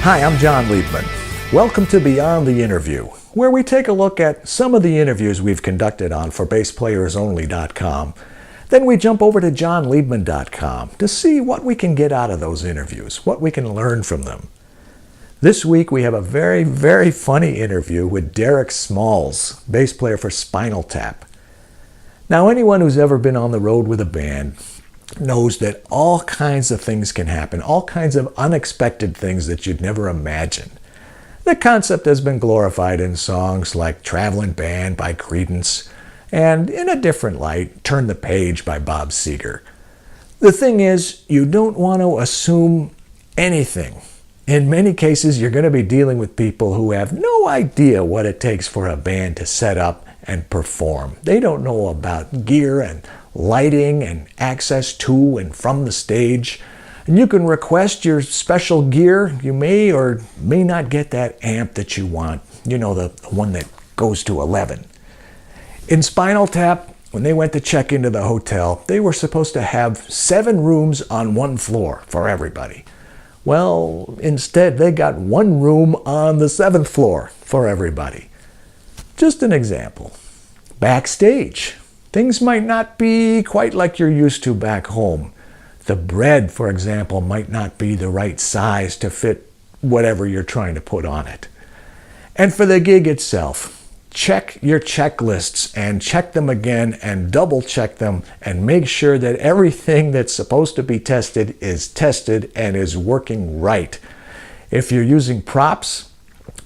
Hi, I'm John Liebman. Welcome to Beyond the Interview, where we take a look at some of the interviews we've conducted on ForBassPlayersOnly.com. Then we jump over to JohnLiebman.com to see what we can get out of those interviews, what we can learn from them. This week we have a very, very funny interview with Derek Smalls, bass player for Spinal Tap. Now, anyone who's ever been on the road with a band knows that all kinds of things can happen, all kinds of unexpected things that you'd never imagine. The concept has been glorified in songs like Traveling Band by Creedence and, in a different light, Turn the Page by Bob Seger. The thing is, you don't want to assume anything. In many cases, you're going to be dealing with people who have no idea what it takes for a band to set up and perform. They don't know about gear and lighting and access to and from the stage. And you can request your special gear. You may or may not get that amp that you want. You know, the one that goes to 11. In Spinal Tap, when they went to check into the hotel, they were supposed to have 7 rooms on one floor for everybody. Well, instead, they got 1 room on the 7th floor for everybody. Just an example. Backstage, things might not be quite like you're used to back home. The bread, for example, might not be the right size to fit whatever you're trying to put on it. And for the gig itself, check your checklists and check them again and double check them and make sure that everything that's supposed to be tested is tested and is working right. If you're using props,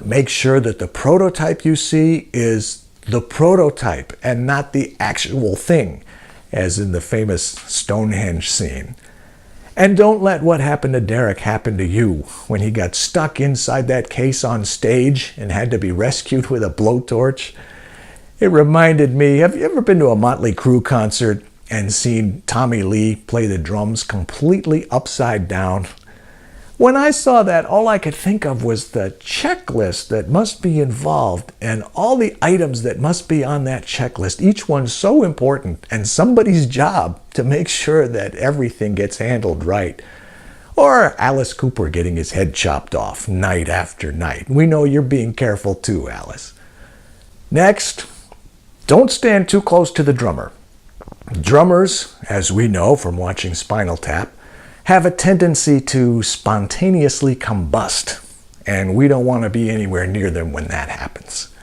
make sure that the prototype you see is the prototype and not the actual thing, as in the famous Stonehenge scene. And don't let what happened to Derek happen to you when he got stuck inside that case on stage and had to be rescued with a blowtorch. It reminded me, have you ever been to a Motley Crue concert and seen Tommy Lee play the drums completely upside down? When I saw that, all I could think of was the checklist that must be involved and all the items that must be on that checklist, each one so important and somebody's job to make sure that everything gets handled right. Or Alice Cooper getting his head chopped off night after night. We know you're being careful too, Alice. Next, don't stand too close to the drummer. Drummers, as we know from watching Spinal Tap, have a tendency to spontaneously combust, and we don't want to be anywhere near them when that happens.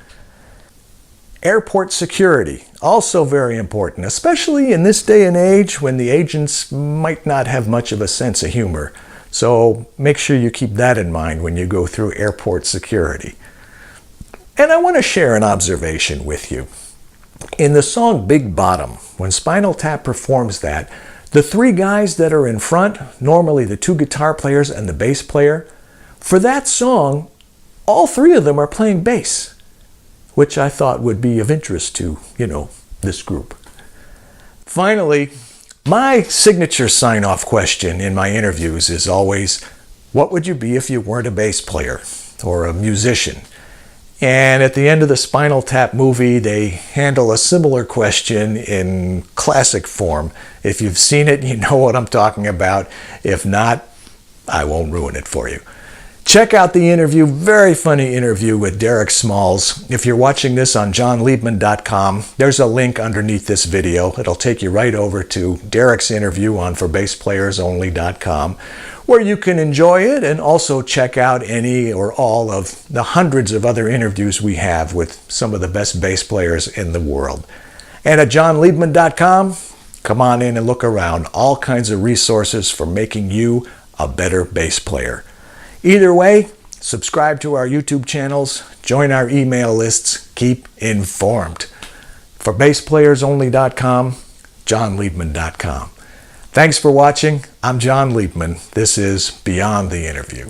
Airport security, also very important, especially in this day and age when the agents might not have much of a sense of humor. So make sure you keep that in mind when you go through airport security. And I want to share an observation with you. In the song Big Bottom, when Spinal Tap performs that, the 3 guys that are in front, normally the 2 guitar players and the bass player, for that song, all 3 of them are playing bass, which I thought would be of interest to, this group. Finally, my signature sign-off question in my interviews is always, what would you be if you weren't a bass player or a musician? And at the end of the Spinal Tap movie, they handle a similar question in classic form. If you've seen it, you know what I'm talking about. If not, I won't ruin it for you. Check out the interview, very funny interview with Derek Smalls. If you're watching this on JohnLiebman.com, there's a link underneath this video. It'll take you right over to Derek's interview on ForBassPlayersOnly.com, where you can enjoy it and also check out any or all of the hundreds of other interviews we have with some of the best bass players in the world. And at JohnLiebman.com, come on in and look around. All kinds of resources for making you a better bass player. Either way, subscribe to our YouTube channels, join our email lists, keep informed. For BassPlayersOnly.com, JohnLiebman.com. Thanks for watching. I'm John Liebman. This is Beyond the Interview.